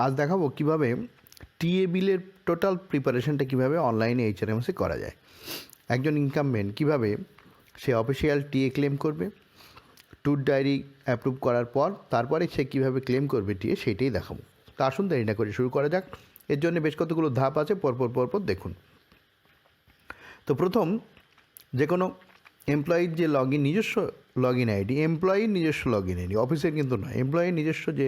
আজ দেখাবো কিভাবে টিএ বিলের টোটাল প্রিপারেশনটা কিভাবে অনলাইনে এইচআরএমসে করা যায়। একজন ইনকামবেন্ট কিভাবে সে অফিসিয়াল টিএ ক্লেম করবে, ট্যুর ডায়েরি অ্যাপ্রুভ করার পর তারপরে সে কীভাবে ক্লেম করবে টিএ সেটাই দেখাবো। তা আসুন দেরি না করে শুরু করা যাক। এর জন্য বেশ কতগুলো ধাপ আছে, পরপর দেখুন। তো প্রথম, যে কোনো এমপ্লয়ির যে নিজস্ব লগ ইন আইডি, এমপ্লয়ির নিজস্ব লগ ইন আইডি, অফিসের কিন্তু নয়, এমপ্লয়ির নিজস্ব যে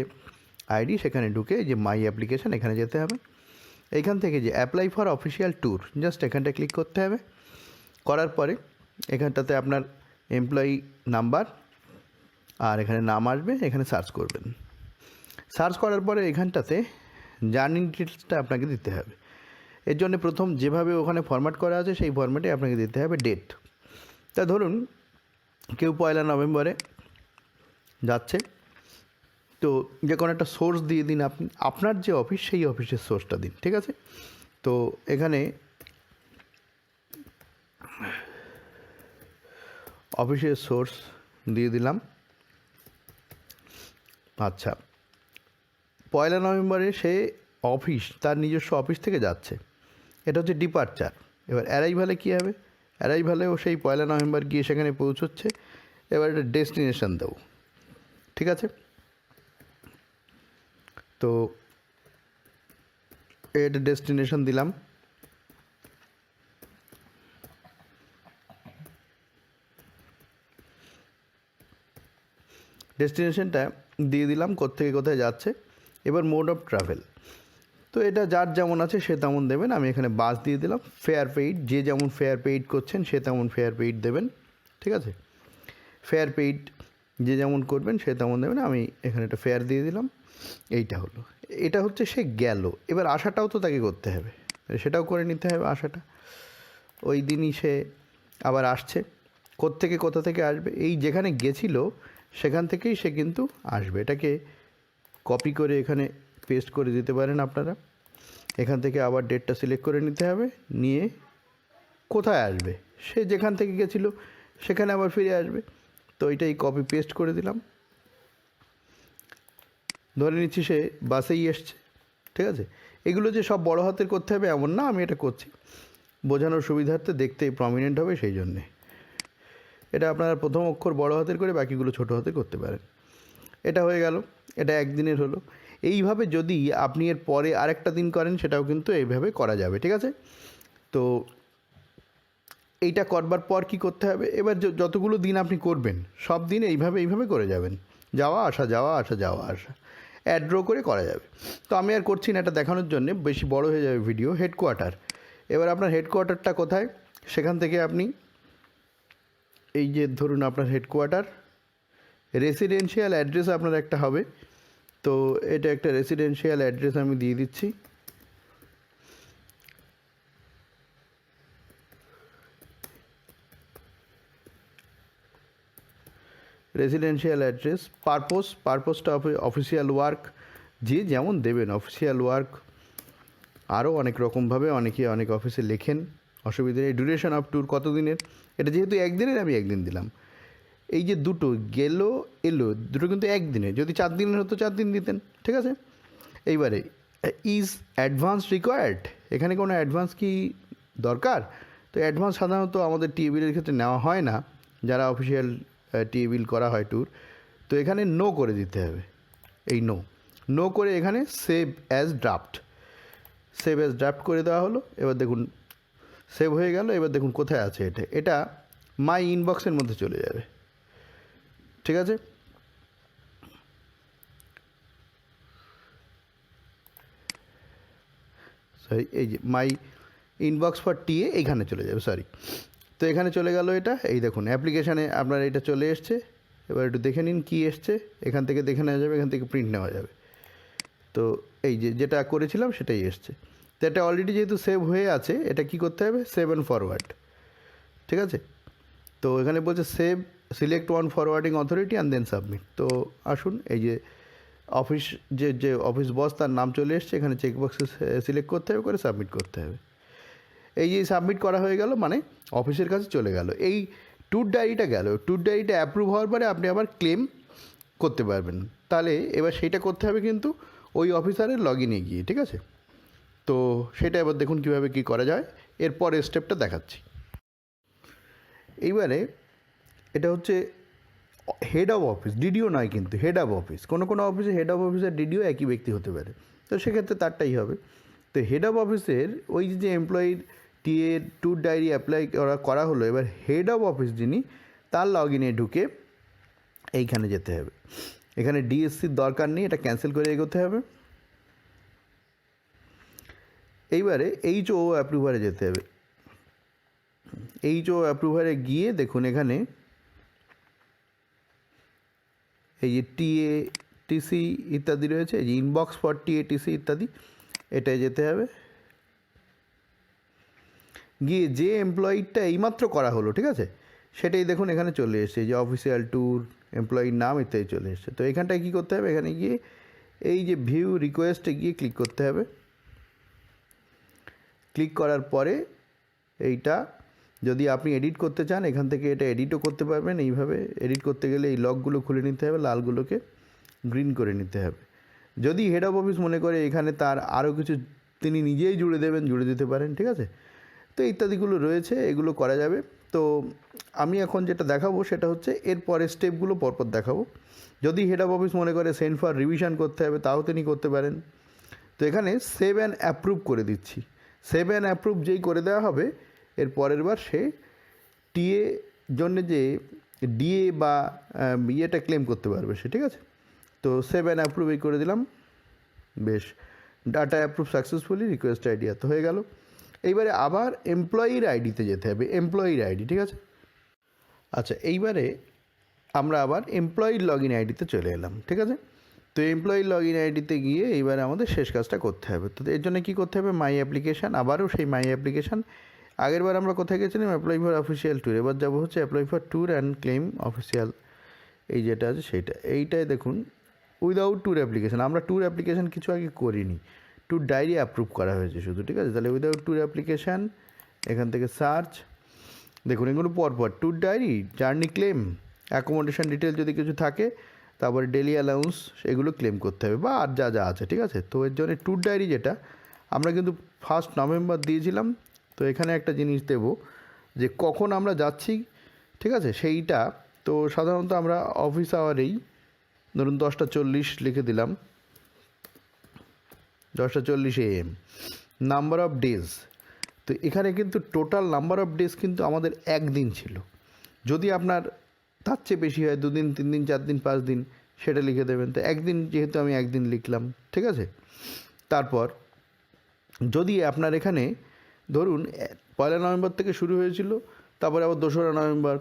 আইডি সেখানে ঢুকে যে মাই অ্যাপ্লিকেশান এখানে যেতে হবে। এইখান থেকে যে apply for official tour, just এখানটা ক্লিক করতে হবে। করার পরে এখানটাতে আপনার এমপ্লয়ি নাম্বার আর এখানে নাম আসবে, এখানে সার্চ করবেন। সার্চ করার পরে এখানটাতে জার্নি ডিটেলসটা আপনাকে দিতে হবে। এর জন্য প্রথম যেভাবে ওখানে ফরম্যাট করা আছে সেই ফরম্যাটে আপনাকে দিতে হবে ডেট। তা ধরুন কেউ 1 নভেম্বরে যাচ্ছে, তো যে কোনো একটা সোর্স দিয়ে দিন, আপনি আপনার যে অফিস সেই অফিসের সোর্সটা দিন, ঠিক আছে। তো এখানে অফিসের সোর্স দিয়ে দিলাম। আচ্ছা, 1 নভেম্বরে সে অফিস, তার নিজস্ব অফিস থেকে যাচ্ছে, এটা হচ্ছে ডিপারচার। এবার অ্যারাইভালে কী হবে, অ্যারাইভালেও সেই 1 নভেম্বর গিয়ে সেখানে পৌঁছচ্ছে। এবার এটা ডেস্টিনেশন দেবো, ঠিক আছে। তো এটা ডেস্টিনেশন দিলাম। ডেস্টিনেশনটা দিয়ে দিলাম, কোত্থেকে কোথায় যাচ্ছে। এবার মোড অফ ট্রাভেল, তো এটা যার যেমন আছে সে তেমন দেবেন। আমি এখানে বাস দিয়ে দিলাম। ফেয়ার পেইড, যে যেমন ফেয়ার পেইড করছেন সে তেমন ফেয়ার পেইড দেবেন, ঠিক আছে। ফেয়ার পেইড যে যেমন করবেন সে তেমন দেবেন। আমি এখানে একটা ফেয়ার দিয়ে দিলাম। এইটা হলো, এটা হচ্ছে সে গেল। এবার আসাটাও তো তাকে করতে হবে, সেটাও করে নিতে হবে। আসাটা ওই দিনই সে আবার আসছে। কোত্থেকে কোথা থেকে আসবে, এই যেখানে গেছিল সেখান থেকেই সে কিন্তু আসবে। এটাকে কপি করে এখানে পেস্ট করে দিতে পারেন আপনারা। এখান থেকে আবার ডেটটা সিলেক্ট করে নিতে হবে, নিয়ে কোথায় আসবে, সে যেখান থেকে গেছিল সেখানে আবার ফিরে আসবে। তো এটাই কপি পেস্ট করে দিলাম। ধরে নিচ্ছি সে বাসেই এসছে, ঠিক আছে। এগুলো যে সব বড় হাতের করতে হবে এমন না, আমি এটা করছি বোঝানোর সুবিধার্থে, দেখতে প্রমিনেন্ট হবে সেই জন্যে। এটা আপনারা প্রথম অক্ষর বড় হাতের করে বাকিগুলো ছোটো হাতে করতে পারেন। এটা হয়ে গেল, এটা একদিনের হলো। এইভাবে যদি আপনি এর পরে আরেকটা দিন করেন সেটাও কিন্তু এইভাবে করা যাবে, ঠিক আছে। তো এইটা করবার পর কি করতে হবে, এবার যতগুলো দিন আপনি করবেন সব দিন এইভাবে করে যাবেন, যাওয়া আসা যাওয়া আসা যাওয়া আসা, অ্যাড্র করে করা যাবে। তো আমি আর করছি না, এটা দেখানোর জন্যে, বেশি বড় হয়ে যাবে ভিডিও। হেডকোয়ার্টার, এবার আপনার হেডকোয়ার্টারটা কোথায়, সেখান থেকে আপনি এই যে ধরুন আপনার হেডকোয়ার্টার, রেসিডেন্সিয়াল অ্যাড্রেস আপনার একটা হবে। তো এটা একটা রেসিডেন্সিয়াল অ্যাড্রেস আমি দিয়ে দিচ্ছি। রেসিডেন্সিয়াল অ্যাড্রেস, পারপোজটা অফিসিয়াল ওয়ার্ক, যে যেমন দেবেন অফিসিয়াল ওয়ার্ক। আরও অনেক রকমভাবে অনেকে অনেক অফিসে লেখেন, অসুবিধা নেই। ডিউরেশন অফ ট্যুর কত দিনের, এটা যেহেতু একদিনের আমি একদিন দিলাম। এই যে দুটো গেল এলো, দুটো কিন্তু একদিনে, যদি 4 দিনের হতো 4 দিন দিতেন, ঠিক আছে। এইবারে ইজ অ্যাডভান্স রিকোয়ার্ড, এখানে কোনো অ্যাডভান্স কি দরকার? তো অ্যাডভান্স সাধারণত আমাদের টিএ বিলের ক্ষেত্রে নেওয়া হয় না, যারা অফিসিয়াল টিএ বিল করা হয় ট্যুর। তো এখানে নো করে দিতে হবে, এই নো করে এখানে সেভ অ্যাজ ড্রাফট করে দেওয়া হলো। এবার দেখুন সেভ হয়ে গেল। এবার দেখুন কোথায় আছে, এটা মাই ইনবক্সের মধ্যে চলে যাবে, ঠিক আছে। সরি, এই যে মাই ইনবক্স ফর টিএ এইখানে চলে যাবে, সরি। তো এখানে চলে গেল এটা। এই দেখুন অ্যাপ্লিকেশানে আপনার এটা চলে এসছে। এবার একটু দেখে নিন কী এসছে, এখান থেকে দেখে নেওয়া যাবে, এখান থেকে প্রিন্ট নেওয়া যাবে। তো এই যেটা করেছিলাম সেটাই এসছে। তো এটা অলরেডি যেহেতু সেভ হয়ে আছে, এটা কি করতে হবে, সেভ অ্যান্ড ফরওয়ার্ড, ঠিক আছে। তো এখানে বলছে save, select one forwarding authority and then submit. তো আসুন, এই যে অফিস, যে অফিস বস তার নাম চলে এসছে, এখানে চেকবক্সে সিলেক্ট করতে হবে, করে সাবমিট করতে হবে। এই যে সাবমিট করা হয়ে গেল, মানে অফিসের কাছে চলে গেল। এই ট্যুর ডায়েরিটা গেল, ট্যুর ডায়েরিটা অ্যাপ্রুভ হওয়ার পরে আপনি আবার ক্লেম করতে পারবেন। তাহলে এবার সেইটা করতে হবে কিন্তু ওই অফিসারের লগ ইনে গিয়ে, ঠিক আছে? তো সেটা এবার দেখুন কীভাবে কী করা যায়, এরপরের স্টেপটা দেখাচ্ছি। এইবারে এটা হচ্ছে হেড অফ অফিস, ডিডিও নয় কিন্তু হেড অফ অফিস। কোনো কোনো অফিসে হেড অফ অফিসের ডিডিও একই ব্যক্তি হতে পারে, তো সেক্ষেত্রে তারটাই হবে। তো হেড অফ অফিসের ওই যে এমপ্লয়ির টিএ ট্যুর ডায়েরি অ্যাপ্লাই করা হলো, এবার হেড অফ অফিস যিনি, তার লগ ইনে ঢুকে এইখানে যেতে হবে। এখানে ডিএসসির দরকার নেই, এটা ক্যান্সেল করে এগোতে হবে। এইবারে এইচও অ্যাপ্রুভারে যেতে হবে। এইচও অ্যাপ্রুভারে গিয়ে দেখুন এখানে এই যে টিএ টিসি ইত্যাদি রয়েছে, এই যে ইনবক্স ফর টিএ টিসি ইত্যাদি, এটাই যেতে হবে। গিয়ে যে এমপ্লয়িটা এইমাত্র করা হলো, ঠিক আছে, সেটাই দেখুন এখানে চলে এসছে, যে অফিসিয়াল ট্যুর, এমপ্লয়ির নাম ইত্যাদি চলে এসছে। তো এখানটায় কী করতে হবে, এখানে গিয়ে এই যে ভিউ রিকোয়েস্টে গিয়ে ক্লিক করতে হবে। ক্লিক করার পরে এইটা যদি আপনি এডিট করতে চান, এখান থেকে এটা এডিটও করতে পারবেন। এইভাবে এডিট করতে গেলে এই লকগুলো খুলে নিতে হবে, লালগুলোকে গ্রিন করে নিতে হবে। যদি হেড অফ অফিস মনে করে এখানে তার আরও কিছু তিনি নিজেই জুড়ে দেবেন, জুড়ে দিতে পারেন, ঠিক আছে? তো ইত্যাদিগুলো রয়েছে, এগুলো করা যাবে। তো আমি এখন যেটা দেখাবো সেটা হচ্ছে এর পরের স্টেপগুলো পরপর দেখাবো। যদি হেড অফ অফিস মনে করে সেন্ড ফর রিভিশন করতে হবে, তাও তিনি করতে পারেন। তো এখানে সেভ অ্যান্ড অ্যাপ্রুভ করে দিচ্ছি। সেভ অ্যান্ড অ্যাপ্রুভ যেই করে দেওয়া হবে, এর পরের বার সে টিএ জন্য যে ডিএ বা ইয়েটা ক্লেম করতে পারবে সে, ঠিক আছে? তো সেভ অ্যান্ড অ্যাপ্রুভ এই করে দিলাম। বেশ, data approve successfully, request ID তো হয়ে গেল। এইবারে আবার এমপ্লয়ির আইডিতে যেতে হবে, এমপ্লয়ির আইডি, ঠিক আছে? আচ্ছা, এইবারে আমরা আবার এমপ্লয়ির লগ ইন আইডিতে চলে এলাম, ঠিক আছে? তো এমপ্লয়ির লগ ইন আইডিতে গিয়ে এইবারে আমাদের শেষ কাজটা করতে হবে। তো এর জন্য কী করতে হবে, মাই অ্যাপ্লিকেশান, আবারও সেই মাই অ্যাপ্লিকেশান। আগেরবার আমরা কোথায় গেছিলাম, অ্যাপ্লাই ফর অফিসিয়াল ট্যুর, এবার যাবো হচ্ছে apply for tour and claim official, এই যেটা আছে সেইটা। এইটাই দেখুন উইদাউট ট্যুর অ্যাপ্লিকেশান, আমরা ট্যুর অ্যাপ্লিকেশান কিছু আগে করিনি, ট্যুর ডায়েরি অ্যাপ্রুভ করা হয়েছে শুধু, ঠিক আছে? তাহলে উইদাউট ট্যুর অ্যাপ্লিকেশান, এখান থেকে সার্চ, দেখুন এগুলো পরপর tour diary, journey claim, accommodation detail যদি কিছু থাকে, তারপরে ডেলি অ্যালাউন্স, এগুলো ক্লেম করতে হবে বা আর যা যা আছে, ঠিক আছে? তো এর জন্য ট্যুর ডায়েরি যেটা আমরা কিন্তু 1 নভেম্বর দিয়েছিলাম। তো এখানে একটা জিনিস দেব যে কখন আমরা যাচ্ছি, ঠিক আছে, সেইটা। তো সাধারণত আমরা অফিস আওয়ারেই ধরুন 10:40 লিখে দিলাম, 10:40 AM। নাম্বার অফ ডেজ, তো এখানে কিন্তু টোটাল নাম্বার অফ ডেজ কিন্তু আমাদের একদিন ছিল। যদি আপনার তার চেয়ে বেশি হয়, 2 দিন, 3 দিন, 4 দিন, 5 দিন, সেটা লিখে দেবেন। তো একদিন যেহেতু আমি একদিন লিখলাম, ঠিক আছে? তারপর যদি আপনার এখানে ধরুন 1 নভেম্বর থেকে শুরু হয়েছিল, তারপরে আবার 2রা নভেম্বর,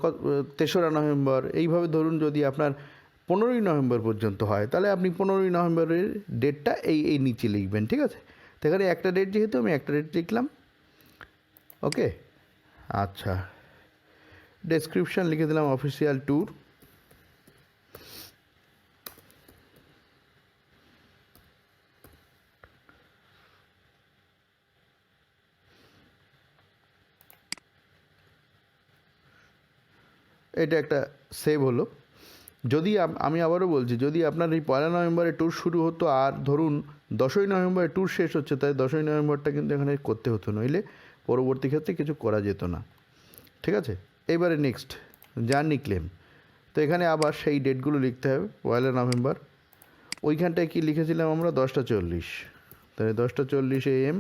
3রা নভেম্বর, এইভাবে ধরুন যদি আপনার 15ই নভেম্বর পর্যন্ত হয়, তাহলে আপনি 15ই নভেম্বরের ডেটটা এই নিচে লিখবেন, ঠিক আছে? তো এখানে একটা ডেট যেহেতু, আমি একটা ডেট লিখলাম, ওকে। আচ্ছা, ডেসক্রিপশান লিখে দিলাম অফিসিয়াল ট্যুর। এটা একটা সেভ হলো। যদি আমি আবারও বলছি, যদি আপনার এই 1 নভেম্বরে ট্যুর শুরু হতো আর ধরুন 10ই নভেম্বরে ট্যুর শেষ হচ্ছে, তাই 10ই নভেম্বরটা কিন্তু এখানে করতে হতো, নইলে পরবর্তী ক্ষেত্রে কিছু করা যেত না, ঠিক আছে? এবারে নেক্সট জার্নি ক্লেম। তো এখানে আবার সেই ডেটগুলো লিখতে হবে। 1 নভেম্বর, ওইখানটায় কী লিখেছিলাম আমরা, 10:40, তাহলে 10:40 AM।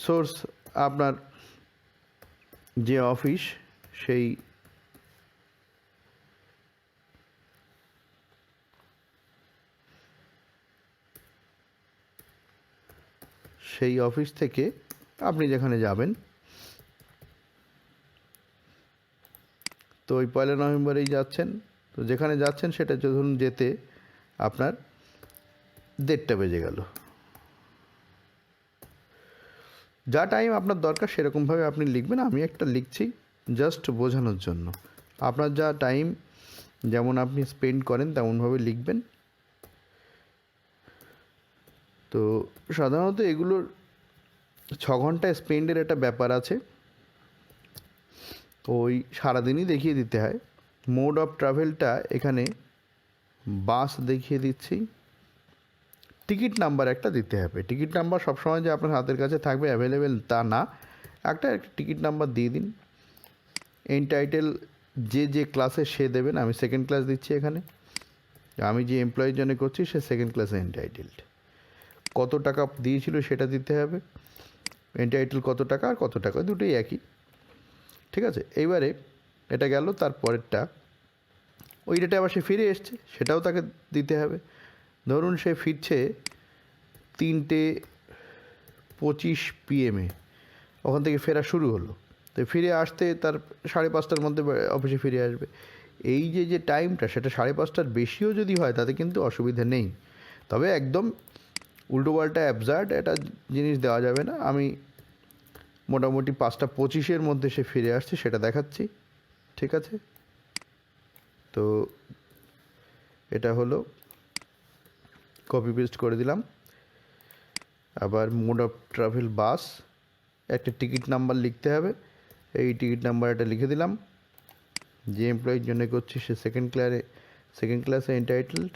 সোর্স আপনার যে অফিস, সেই অফিস থেকে আপনি যেখানে যাবেন, তো ওই 1 নভেম্বরেই যাচ্ছেন। তো যেখানে যাচ্ছেন সেটা ধরুন যেতে আপনার 1:30 বেজে গেল। যা টাইম আপনার দরকার সেরকমভাবে আপনি লিখবেন, আমি একটা লিখছি জাস্ট বোঝানোর জন্য। আপনার যা টাইম, যেমন আপনি স্পেন্ড করেন তেমনভাবে লিখবেন। তো সাধারণত এগুলোর 6 ঘন্টা স্পেন্ডের একটা ব্যাপার আছে, তো ওই সারাদিনই দেখিয়ে দিতে হয়। মোড অফ ট্রাভেলটা এখানে বাস দেখিয়ে দিচ্ছি, টিকিট নাম্বার একটা দিতে হবে। টিকিট নাম্বার সবসময় যে আপনার হাতের কাছে থাকবে অ্যাভেলেবেল তা না, একটা টিকিট নাম্বার দিয়ে দিন। এনটাইটেল যে ক্লাসে সে দেবেন, আমি সেকেন্ড ক্লাস দিচ্ছি এখানে, আমি যে এমপ্লয়ির জন্য করছি সে সেকেন্ড ক্লাসে এনটাইটেলড। কত টাকা দিয়েছিল সেটা দিতে হবে, এনটাইটেল কত টাকা আর কত টাকা দুটোই একই, ঠিক আছে। এইবারে এটা গেল, তারপরেরটা ওই ডেটে আবার সে ফিরে এসছে, সেটাও তাকে দিতে হবে। ধরুন সে ফিরছে 3:25 PM, ওখান থেকে ফেরা শুরু হলো, তো ফিরে আসতে তার 5:30টার মধ্যে অফিসে ফিরে আসবে। এই যে টাইমটা সেটা 5:30টার বেশিও যদি হয় তাতে কিন্তু অসুবিধা নেই, তবে একদম উল্টোপাল্টা অ্যাবসার্ড একটা জিনিস দেওয়া যাবে না। আমি মোটামুটি 5:25 মধ্যে সে ফিরে আসছে সেটা দেখাচ্ছি, ঠিক আছে। তো এটা হলো, কপি পেস্ট করে দিলাম। আবার মোড অফ ট্রাভেল বাস, একটা টিকিট নাম্বার লিখতে হবে, এই টিকিট নাম্বারটা লিখে দিলাম। যে এমপ্লয়ির জন্য করছি সে সেকেন্ড ক্লাসে এনটাইটেলড,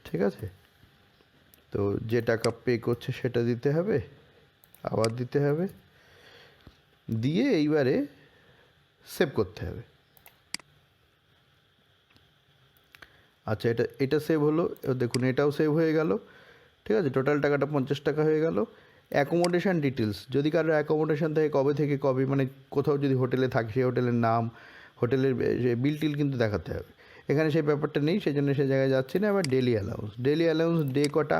ঠিক আছে। তো যে টাকা পে করছে সেটা দিতে হবে, আবার দিতে হবে, দিয়ে এইবারে সেভ করতে হবে। আচ্ছা, এটা সেভ হলো, দেখুন এটাও সেভ হয়ে গেল, ঠিক আছে। টোটাল টাকাটা 50 টাকা হয়ে গেল। অ্যাকোমোডেশন ডিটেলস, যদি কারোর অ্যাকোমোডেশন থাকে কবে মানে কোথাও যদি হোটেলে থাকে সেই হোটেলের নাম, হোটেলের বিল টিল কিন্তু দেখাতে হবে। এখানে সেই ব্যাপারটা নেই, সেই জন্য সে জায়গায় যাচ্ছি না। এবার ডেলি অ্যালাউন্স ডে কটা,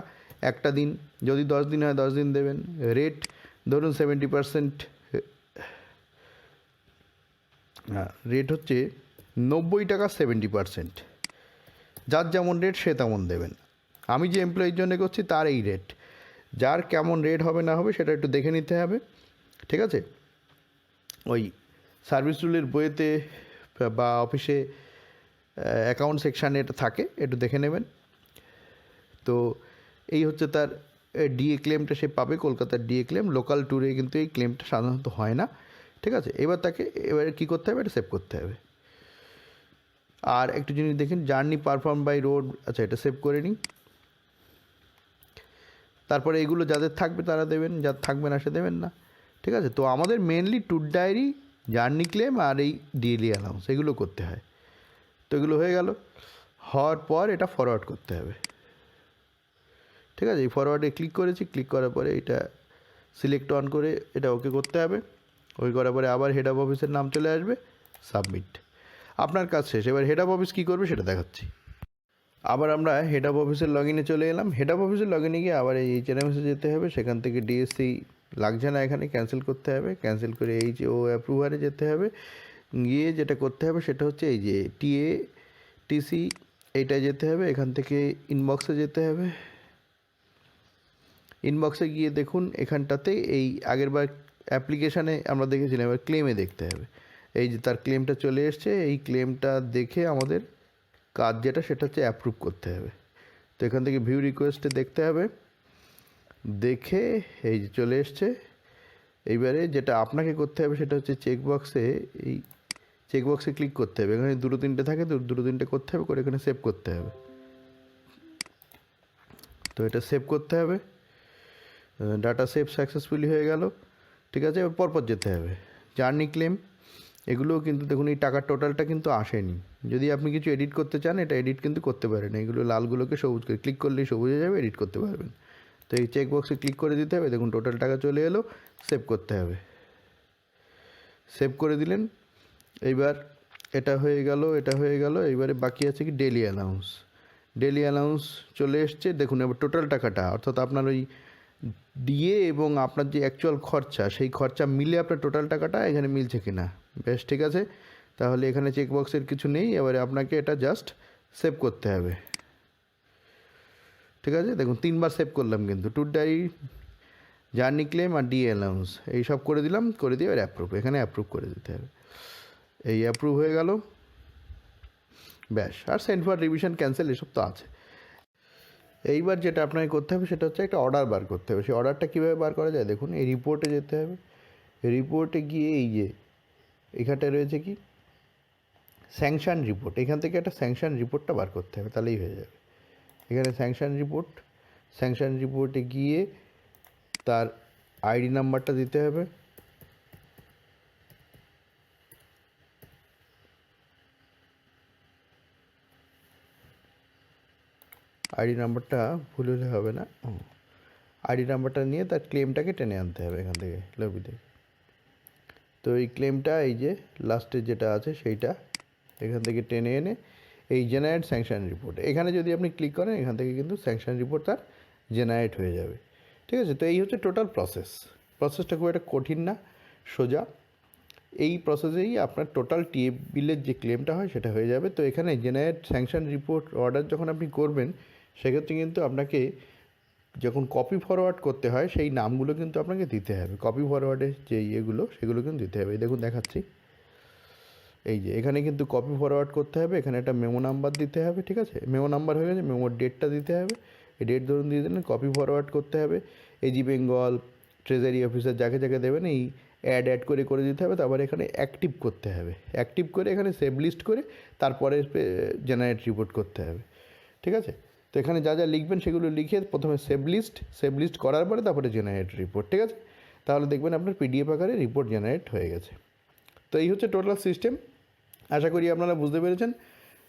একটা দিন, যদি 10 দিন হয় 10 দিন দেবেন। রেট ধরুন 70%, রেট হচ্ছে 90 টাকা 70%, যার যেমন রেট সে তেমন দেবেন। আমি যে এমপ্লয়ির জন্য করছি তার এই রেট, যার কেমন রেট হবে না হবে সেটা একটু দেখে নিতে হবে, ঠিক আছে। ওই সার্ভিস রুলের বইয়েতে বা অফিসে অ্যাকাউন্ট সেকশানে এটা থাকে, একটু দেখে নেবেন। তো এই হচ্ছে তার ডিএ ক্লেমটা সে পাবে, কলকাতার ডিএ ক্লেম। লোকাল ট্যুরে কিন্তু এই ক্লেমটা সাধারণত হয় না, ঠিক আছে। এবারে কী করতে হবে, এটা সেভ করতে হবে। আর একটু জিনিস দেখেন, জার্নি পারফর্ম বাই রোড, আচ্ছা এটা সেভ করে নিই। তারপরে এগুলো যাদের থাকবে তারা দেবেন, যার থাকবে না সে দেবেন না, ঠিক আছে। তো আমাদের mainly tour diary, journey claim আর এই ডেইলি অ্যালাউন্স এগুলো করতে হয়। তো এগুলো হয়ে গেল, হওয়ার পর এটা ফরওয়ার্ড করতে হবে, ঠিক আছে। এই ফরওয়ার্ডে ক্লিক করেছি, ক্লিক করার পরে এটা সিলেক্ট অন করে এটা ওকে করতে হবে। ওই করার পরে আবার হেড অফ অফিসের নাম চলে আসবে, সাবমিট, আপনার কাজ শেষ। এবার হেড অফ অফিস কী করবে সেটা দেখাচ্ছি। আবার আমরা হেড অফ অফিসের লগ ইনে চলে এলাম। হেড অফ অফিসের লগ ইনে গিয়ে আবার এই এইচআরএমএসে যেতে হবে, সেখান থেকে ডিএসসি লাগছে না, এখানে ক্যান্সেল করতে হবে। ক্যান্সেল করে ও অ্যাপ্রুভারে যেতে হবে, গিয়ে যেটা করতে হবে সেটা হচ্ছে এই যে টিসি, এইটায় যেতে হবে। এখান থেকে ইনবক্সে যেতে হবে, ইনবক্সে গিয়ে দেখুন এখানটাতে এই আগেরবার অ্যাপ্লিকেশানে আমরা দেখেছিলাম, এবার ক্লেমে দেখতে হবে। এই যে তার ক্লেমটা চলে এসছে, এই ক্লেমটা দেখে আমাদের কাজ যেটা সেটা হচ্ছে অ্যাপ্রুভ করতে হবে। তো এখান থেকে ভিউ রিকোয়েস্টে দেখতে হবে, দেখে এই যে চলে এসছে। এইবারে যেটা আপনাকে করতে হবে সেটা হচ্ছে এই চেকবক্সে ক্লিক করতে হবে। এখানে 2-3টে থাকে, 2-3টে করতে হবে, করে এখানে সেভ করতে হবে। তো এটা সেভ করতে হবে, ডাটা সেভ সাকসেসফুলি হয়ে গেল, ঠিক আছে। এবার পরপর যেতে হবে। জার্নি ক্লেম, এগুলোও কিন্তু দেখুন এই টাকার টোটালটা কিন্তু আসেনি। যদি আপনি কিছু এডিট করতে চান এটা এডিট কিন্তু করতে পারেন, এগুলো লালগুলোকে সবুজ করে ক্লিক করলেই সবুজ হয়ে যাবে, এডিট করতে পারবেন। তো এই চেকবক্সে ক্লিক করে দিতে হবে, দেখুন টোটাল টাকা চলে এলো, সেভ করতে হবে। সেভ করে দিলেন, এইবার এটা হয়ে গেল। এইবারে বাকি আছে কি ডেলি অ্যালাউন্স চলে এসছে। দেখুন এবার টোটাল টাকাটা, অর্থাৎ আপনার ওই ডিএ এবং আপনার যে অ্যাকচুয়াল খরচা, সেই খরচা মিলে আপনার টোটাল টাকাটা এখানে মিলছে কিনা, বেশ ঠিক আছে। তাহলে এখানে চেকবক্সের কিছু নেই, এবারে আপনাকে এটা জাস্ট সেভ করতে হবে, ঠিক আছে। দেখুন 3বার সেভ করলাম কিন্তু, ট্যুর ডায়েরি, জার্নি ক্লেম আর ডিএ অ্যালাউন্স এই সব করে দিলাম, করে দিয়ে এবার অ্যাপ্রুভ, এখানে অ্যাপ্রুভ করে দিতে হবে। এই অ্যাপ্রুভ হয়ে গেল, ব্যাস। আর সেন্ড ফর রিভিশন, ক্যান্সেল এসব তো আছে। এইবার যেটা আপনাকে করতে হবে সেটা হচ্ছে একটা অর্ডার বার করতে হবে। সেই অর্ডারটা কীভাবে বার করা যায়, দেখুন এই রিপোর্টে যেতে হবে। রিপোর্টে গিয়ে এই যে এখানটায় রয়েছে কি স্যাংশন রিপোর্ট, এখান থেকে একটা স্যাংশন রিপোর্টটা বার করতে হবে, তাহলেই হয়ে যাবে। এখানে স্যাংশন রিপোর্ট, স্যাংশন রিপোর্টে গিয়ে তার আইডি নাম্বারটা দিতে হবে, আইডি নাম্বারটা ভুল হলে হবে না, আইডি নাম্বারটা নিয়ে তার ক্লেমটাকে টেনে আনতে হবে এখান থেকে লবি থেকে। তো এই ক্লেমটা এই যে লাস্টে যেটা আছে সেইটা এখান থেকে টেনে এনে এই জেনারেট স্যাংশন রিপোর্ট এখানে যদি আপনি ক্লিক করেন এখান থেকে কিন্তু স্যাংশন রিপোর্ট তার জেনারেট হয়ে যাবে। ঠিক আছে, তো এই হচ্ছে টোটাল প্রসেসটা খুব একটা কঠিন না, সোজা। এই প্রসেসেই আপনার টোটাল টিএ বিলের যে ক্লেমটা হয় সেটা হয়ে যাবে। তো এখানে জেনারেট স্যাংশন রিপোর্ট অর্ডার যখন আপনি করবেন সেক্ষেত্রে কিন্তু আপনাকে যখন কপি ফরওয়ার্ড করতে হয় সেই নামগুলো কিন্তু আপনাকে দিতে হবে, কপি ফরওয়ার্ডের যে ইয়েগুলো সেগুলো কিন্তু দিতে হবে। দেখুন দেখাচ্ছি, এই যে এখানে কিন্তু কপি ফরওয়ার্ড করতে হবে, এখানে একটা মেমো নাম্বার দিতে হবে। ঠিক আছে, মেমো নাম্বার হয়ে গেছে, মেমোর ডেটটা দিতে হবে, এই ডেট ধরুন দিয়ে দিলেন, কপি ফরওয়ার্ড করতে হবে। এজি বেঙ্গল, ট্রেজারি অফিসার যাকে যাকে দেবেন এই অ্যাড করে দিতে হবে। তারপরে এখানে অ্যাক্টিভ করতে হবে, অ্যাক্টিভ করে এখানে সেভ লিস্ট করে তারপরে জেনারেট রিপোর্ট করতে হবে। ঠিক আছে, তো এখানে যা যা লিখবেন সেগুলো লিখে প্রথমে সেভ লিস্ট করার পরে তারপরে জেনারেট রিপোর্ট। ঠিক আছে, তাহলে দেখবেন আপনার পিডিএফ আকারে রিপোর্ট জেনারেট হয়ে গেছে। তো এই হচ্ছে টোটাল সিস্টেম, আশা করি আপনারা বুঝতে পেরেছেন।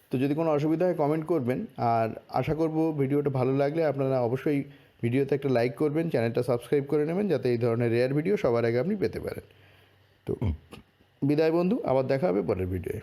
তো যদি কোনো অসুবিধা হয় কমেন্ট করবেন, আর আশা করব ভিডিওটা ভালো লাগলে আপনারা অবশ্যই ভিডিওতে একটা লাইক করবেন, চ্যানেলটা সাবস্ক্রাইব করে নেবেন যাতে এই ধরনের রেয়ার ভিডিও সবার আগে আপনি পেতে পারেন। তো বিদায় বন্ধু, আবার দেখা হবে পরের ভিডিওয়ে।